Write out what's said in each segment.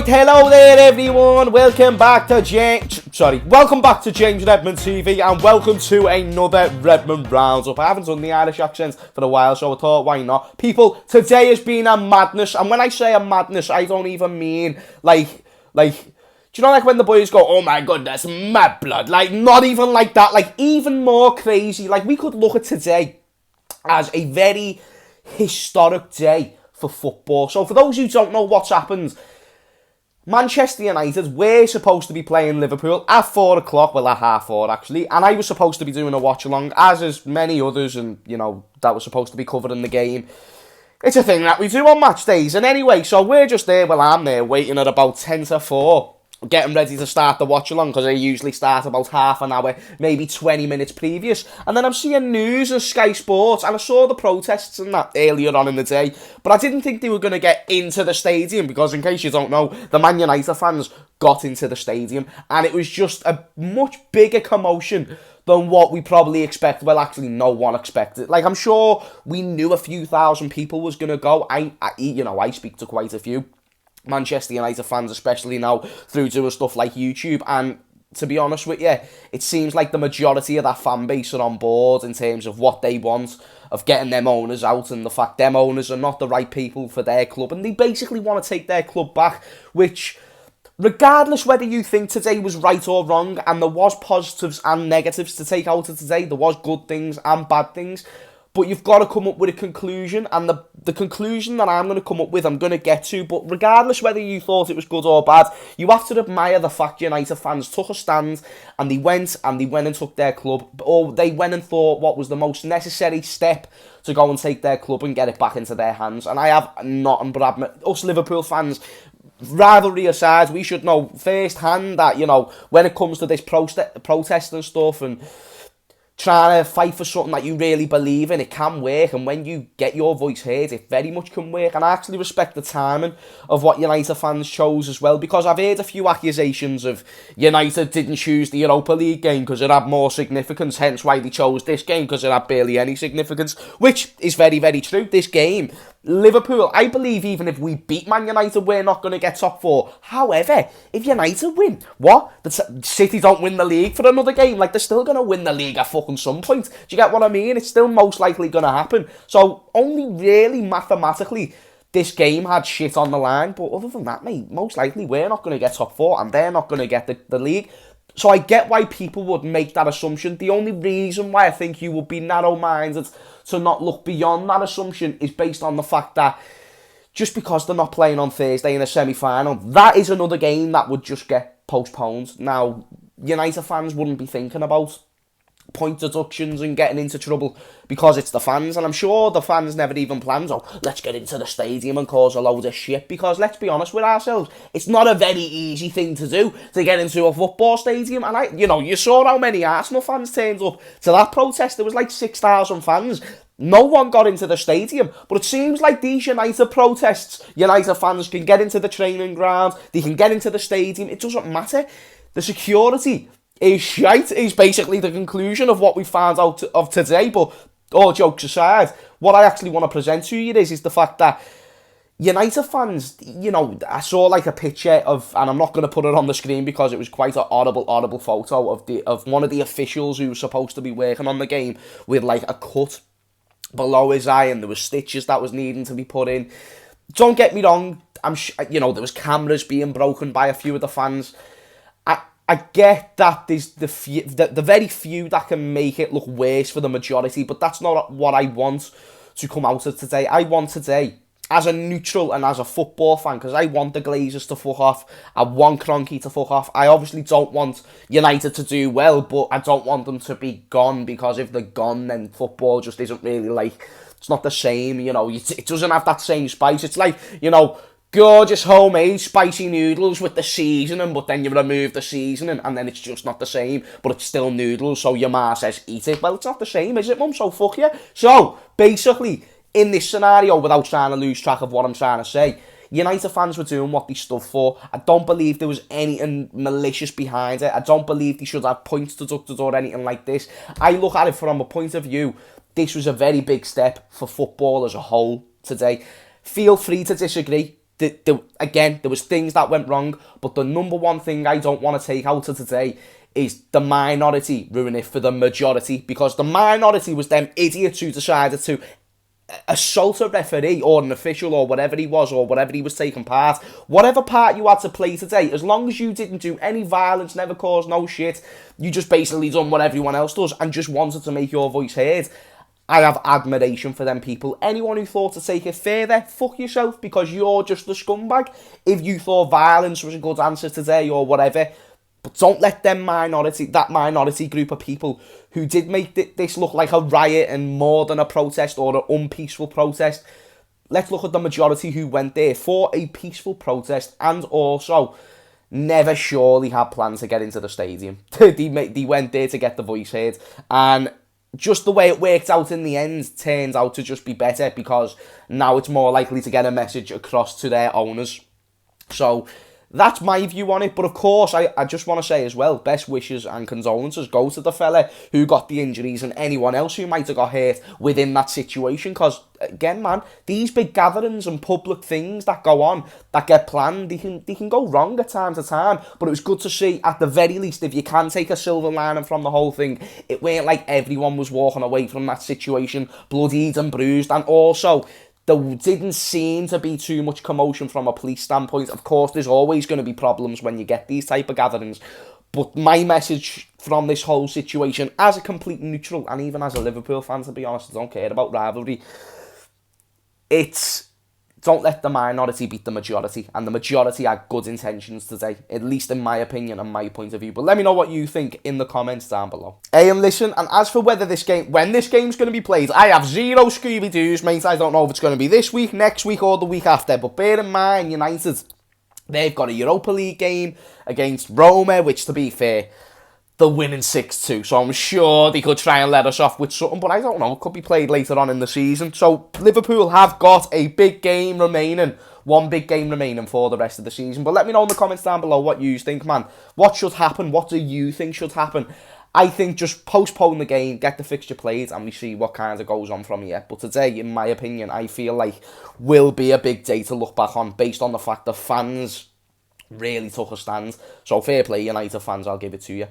Right, hello there everyone, welcome back to James Redmond TV and welcome to another Redmond Roundup. I haven't done the Irish accents for a while, so I thought, why not? People, today has been a madness, and when I say a madness, I don't even mean like, do you know like when the boys go, oh my goodness, mad blood, like not even like that, like even more crazy. Like we could look at today as a very historic day for football. So for those who don't know what's happened, Manchester United were supposed to be playing Liverpool at 4 o'clock, well at half 4 actually, and I was supposed to be doing a watch along, as is many others, and you know, that was supposed to be covered in the game. It's a thing that we do on match days, and anyway, so we're just there, well I'm there waiting at about 10 to 4, getting ready to start the watch along, because I usually start about half an hour, maybe 20 minutes previous, and then I'm seeing news of Sky Sports, and I saw the protests and that earlier on in the day, but I didn't think they were going to get into the stadium, because in case you don't know, the Man United fans got into the stadium, and it was just a much bigger commotion than what we probably expected. Well, actually, no one expected. Like, I'm sure we knew a few thousand people was going to go. I speak to quite a few Manchester United fans, especially now through doing stuff like YouTube, and to be honest with you, it seems like the majority of that fan base are on board in terms of what they want, of getting them owners out, and the fact them owners are not the right people for their club, and they basically want to take their club back, which, regardless whether you think today was right or wrong, and there was positives and negatives to take out of today, there was good things and bad things, but you've got to come up with a conclusion, and the conclusion that I'm going to come up with, I'm going to get to, but regardless whether you thought it was good or bad, you have to admire the fact United fans took a stand, and they went and took their club, or they went and thought what was the most necessary step to go and take their club and get it back into their hands. And I have nothing but us Liverpool fans, rivalry aside, we should know firsthand that, you know, when it comes to this protest and stuff, and trying to fight for something that you really believe in, it can work, and when you get your voice heard, it very much can work. And I actually respect the timing of what United fans chose as well, because I've heard a few accusations of United didn't choose the Europa League game because it had more significance, hence why they chose this game because it had barely any significance, which is very, very true. This game, Liverpool, I believe even if we beat Man United, we're not going to get top 4. However, if United win, the City don't win the league for another game, like they're still going to win the league at fucking some point. Do you get what I mean? It's still most likely going to happen. So only really mathematically this game had shit on the line, but other than that, mate, most likely we're not going to get top 4 and they're not going to get the league. So I get why people would make that assumption. The only reason why I think you would be narrow-minded to not look beyond that assumption is based on the fact that just because they're not playing on Thursday in a semi-final, that is another game that would just get postponed. Now, United fans wouldn't be thinking about point deductions and getting into trouble because it's the fans, and I'm sure the fans never even planned, let's get into the stadium and cause a load of shit, because let's be honest with ourselves, it's not a very easy thing to do, to get into a football stadium. And you saw how many Arsenal fans turned up to that protest. There was like 6,000 fans. No one got into the stadium, but it seems like these United protests, United fans can get into the training ground, they can get into the stadium, it doesn't matter. The security is shite, is basically the conclusion of what we found out of today. But all jokes aside, what I actually want to present to you is the fact that United fans, you know, I saw like a picture of, and I'm not going to put it on the screen because it was quite an audible photo of one of the officials who was supposed to be working on the game with like a cut below his eye, and there was stitches that was needing to be put in. Don't get me wrong, there was cameras being broken by a few of the fans. I get that there's the very few that can make it look worse for the majority, but that's not what I want to come out of today. I want today, as a neutral and as a football fan, because I want the Glazers to fuck off, I want Kroenke to fuck off. I obviously don't want United to do well, but I don't want them to be gone, because if they're gone, then football just isn't really like, it's not the same, you know, it doesn't have that same spice. It's like, you know, gorgeous homemade spicy noodles with the seasoning, but then you remove the seasoning and then it's just not the same, but it's still noodles, so your ma says eat it. Well, it's not the same, is it, mum? So fuck you. So basically, in this scenario, without trying to lose track of what I'm trying to say, United fans were doing what they stood for. I don't believe there was anything malicious behind it. I don't believe they should have points deducted or anything like this. I look at it from a point of view, this was a very big step for football as a whole today. Feel free to disagree. Again, there was things that went wrong, but the number one thing I don't want to take out of today is the minority ruin it for the majority, because the minority was them idiots who decided to assault a referee or an official or whatever he was, or whatever he was taking part. Whatever part you had to play today, as long as you didn't do any violence, never caused no shit, you just basically done what everyone else does and just wanted to make your voice heard. I have admiration for them people. Anyone who thought to take it further, fuck yourself, because you're just a scumbag. If you thought violence was a good answer today or whatever, but don't let that minority group of people who did make this look like a riot and more than a protest or an unpeaceful protest. Let's look at the majority who went there for a peaceful protest and also never surely had plans to get into the stadium. They went there to get the voice heard, and just the way it worked out in the end turns out to just be better, because now it's more likely to get a message across to their owners. So that's my view on it. But of course, I just want to say as well, best wishes and condolences go to the fella who got the injuries and anyone else who might have got hurt within that situation. Because, again, man, these big gatherings and public things that go on, that get planned, they can go wrong at time to time. But it was good to see, at the very least, if you can take a silver lining from the whole thing, it weren't like everyone was walking away from that situation bloodied and bruised. And also, there didn't seem to be too much commotion from a police standpoint. Of course, there's always going to be problems when you get these type of gatherings. But my message from this whole situation, as a complete neutral, and even as a Liverpool fan, to be honest, I don't care about rivalry, it's don't let the minority beat the majority. And the majority had good intentions today, at least in my opinion and my point of view. But let me know what you think in the comments down below. And listen, and as for when this game's going to be played, I have zero Scooby-Doos, mate. I don't know if it's going to be this week, next week, or the week after. But bear in mind, United, they've got a Europa League game against Roma, which, to be fair, they're winning 6-2, so I'm sure they could try and let us off with something, but I don't know, it could be played later on in the season. So Liverpool have got a big game remaining, one big game remaining for the rest of the season. But let me know in the comments down below what you think, man. What should happen? What do you think should happen? I think just postpone the game, get the fixture played, and we see what kind of goes on from here. But today, in my opinion, I feel like will be a big day to look back on, based on the fact that fans really took a stand. So fair play, United fans, I'll give it to you.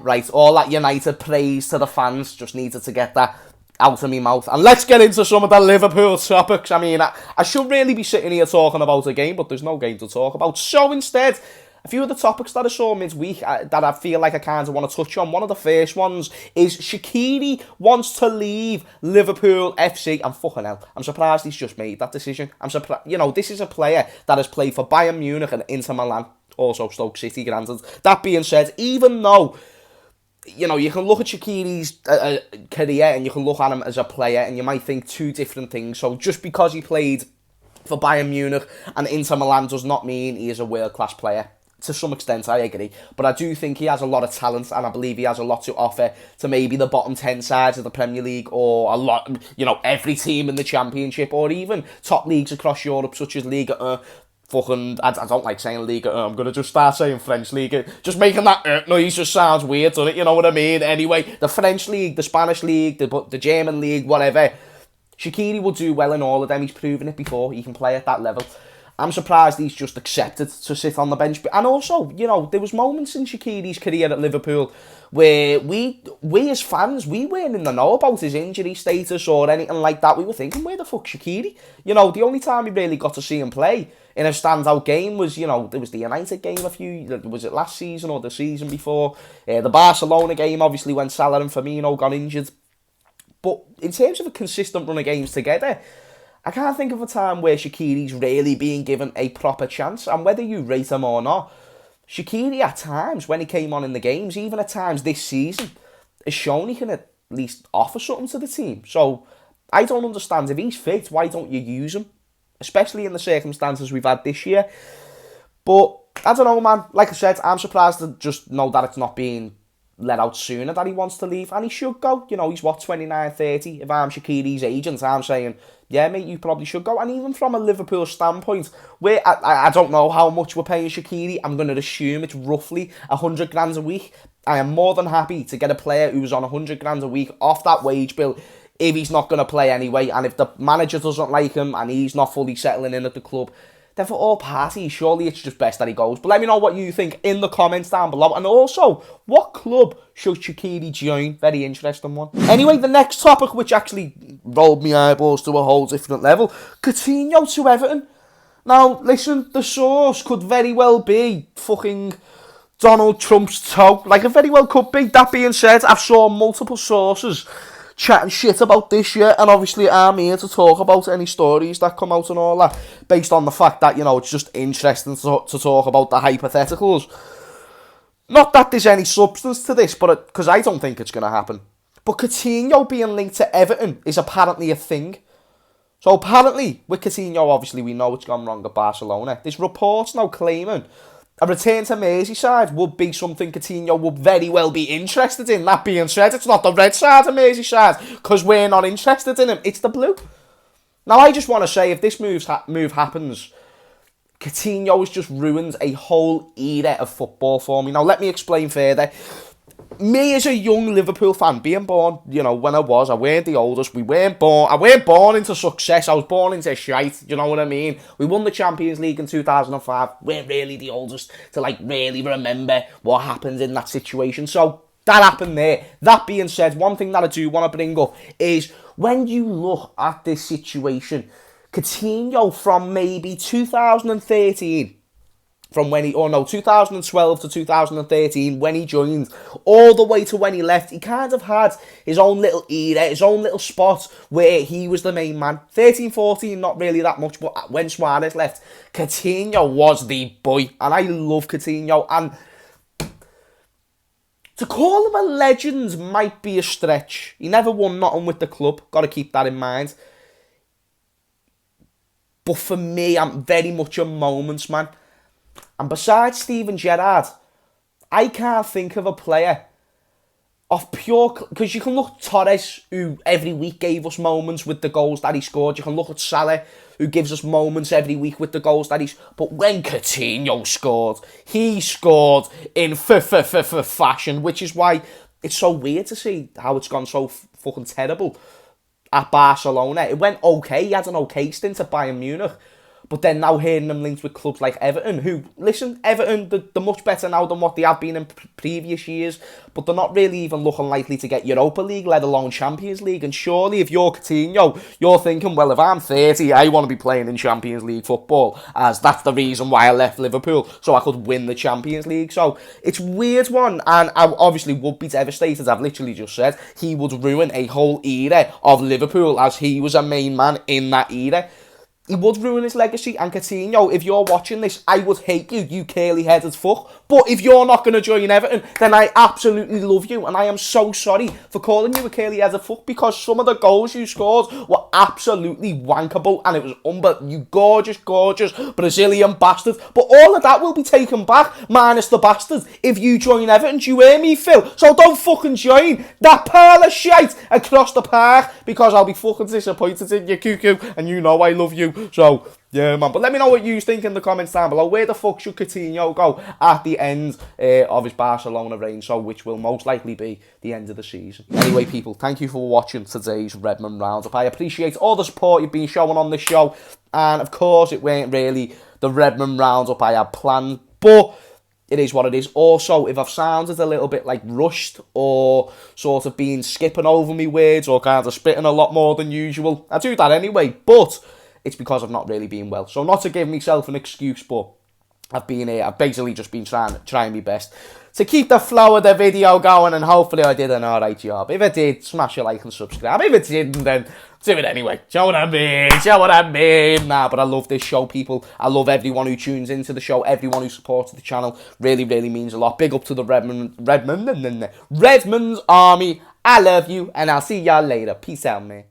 Right, all that United praise to the fans, just needed to get that out of my mouth. And let's get into some of the Liverpool topics. I mean, I should really be sitting here talking about a game, but there's no game to talk about. So instead, a few of the topics that I saw midweek that I feel like I kind of want to touch on. One of the first ones is Shaqiri wants to leave Liverpool FC. And fucking hell, I'm surprised he's just made that decision. I'm surprised. You know, this is a player that has played for Bayern Munich and Inter Milan, also Stoke City, granted. That being said, even though, you know, you can look at Shaqiri's career and you can look at him as a player and you might think two different things. So just because he played for Bayern Munich and Inter Milan does not mean he is a world-class player. To some extent, I agree. But I do think he has a lot of talent, and I believe he has a lot to offer to maybe the bottom 10 sides of the Premier League, or a lot, you know, every team in the Championship, or even top leagues across Europe, such as Liga 1. I don't like saying Liga 1. I'm going to just start saying French Liga. Just making that noise just sounds weird, doesn't it? You know what I mean? Anyway, the French League, the Spanish League, the German League, whatever. Shaqiri will do well in all of them. He's proven it before. He can play at that level. I'm surprised he's just accepted to sit on the bench. And also, you know, there was moments in Shaqiri's career at Liverpool where we as fans, we weren't in the know about his injury status or anything like that. We were thinking, where the fuck's Shaqiri? You know, the only time we really got to see him play in a standout game was, you know, there was the United game was it last season or the season before? The Barcelona game, obviously, when Salah and Firmino got injured. But in terms of a consistent run of games together, I can't think of a time where Shaqiri's really being given a proper chance. And whether you rate him or not, Shaqiri at times, when he came on in the games, even at times this season, has shown he can at least offer something to the team. So I don't understand. If he's fit, why don't you use him? Especially in the circumstances we've had this year. But I don't know, man. Like I said, I'm surprised to just know that it's not being let out sooner that he wants to leave, and he should go. You know, he's what, 29, 30. If I'm Shaqiri's agent, I'm saying, yeah, mate, you probably should go. And even from a Liverpool standpoint, where I don't know how much we're paying Shaqiri, I'm going to assume it's roughly 100 grand a week. I am more than happy to get a player who's on 100 grand a week off that wage bill if he's not going to play anyway, and if the manager doesn't like him and he's not fully settling in at the club, then for all parties, surely it's just best that he goes. But let me know what you think in the comments down below. And also, what club should Shaqiri join? Very interesting one. Anyway, the next topic, which actually rolled my eyeballs to a whole different level. Coutinho to Everton. Now, listen, the source could very well be fucking Donald Trump's toe. Like, it very well could be. That being said, I've saw multiple sources chatting shit about this year, and obviously I'm here to talk about any stories that come out and all that, based on the fact that, you know, it's just interesting to talk about the hypotheticals. Not that there's any substance to this, but because I don't think it's going to happen. But Coutinho being linked to Everton is apparently a thing. So apparently, with Coutinho, obviously we know it's gone wrong at Barcelona. There's reports now claiming a return to Merseyside would be something Coutinho would very well be interested in. That being said, it's not the red side of Merseyside, because we're not interested in him. It's the blue. Now, I just want to say, if this move happens, Coutinho has just ruined a whole era of football for me. Now, let me explain further. Me as a young Liverpool fan, being born, you know, when I weren't the oldest. I weren't born into success. I was born into shite, you know what I mean? We won the Champions League in 2005. We're really the oldest to, like, really remember what happened in that situation. So, that happened there. That being said, one thing that I do want to bring up is, when you look at this situation, Coutinho from maybe 2013... 2012 to 2013, when he joined, all the way to when he left, he kind of had his own little era, his own little spot where he was the main man. 13-14, not really that much, but when Suarez left, Coutinho was the boy, and I love Coutinho, and to call him a legend might be a stretch. He never won nothing with the club, got to keep that in mind. But for me, I'm very much a moments man. And besides Steven Gerrard, I can't think of a player of pure... Because you can look at Torres, who every week gave us moments with the goals that he scored. You can look at Salah, who gives us moments every week with the goals that he's... But when Coutinho scored, he scored in fashion, which is why it's so weird to see how it's gone so fucking terrible at Barcelona. It went okay. He had an okay stint at Bayern Munich. But then now hearing him linked with clubs like Everton, who, listen, Everton, they're much better now than what they have been in previous years, but they're not really even looking likely to get Europa League, let alone Champions League. And surely if you're Coutinho, you're thinking, well, if I'm 30, I want to be playing in Champions League football, as that's the reason why I left Liverpool, so I could win the Champions League. So it's a weird one, and I obviously would be devastated. I've literally just said he would ruin a whole era of Liverpool, as he was a main man in that era. He would ruin his legacy, and Coutinho, if you're watching this, I would hate you, you curly-headed fuck. But if you're not going to join Everton, then I absolutely love you, and I am so sorry for calling you a curly-headed fuck, because some of the goals you scored were absolutely wankable, and it was you gorgeous, gorgeous Brazilian bastard. But all of that will be taken back, minus the bastard, if you join Everton. Do you hear me, Phil? So don't fucking join that pile of shite across the park, because I'll be fucking disappointed in you, cuckoo, and you know I love you. So, yeah, man. But let me know what you think in the comments down below. Where the fuck should Coutinho go at the end of his Barcelona reign? So, which will most likely be the end of the season. Anyway, people, thank you for watching today's Redmond Roundup. I appreciate all the support you've been showing on this show. And, of course, it weren't really the Redmond Roundup I had planned. But it is what it is. Also, if I've sounded a little bit like rushed or sort of been skipping over me words or kind of spitting a lot more than usual, I do that anyway. But it's because I've not really been well. So not to give myself an excuse, but I've basically just been trying my best to keep the flow of the video going, and hopefully I did an alright job. If I did, smash a like and subscribe. If it didn't, then do it anyway. Do you know what I mean? Nah, but I love this show, people. I love everyone who tunes into the show, everyone who supports the channel. Really, really means a lot. Big up to the Redmond Army. I love you, and I'll see y'all later. Peace out, man.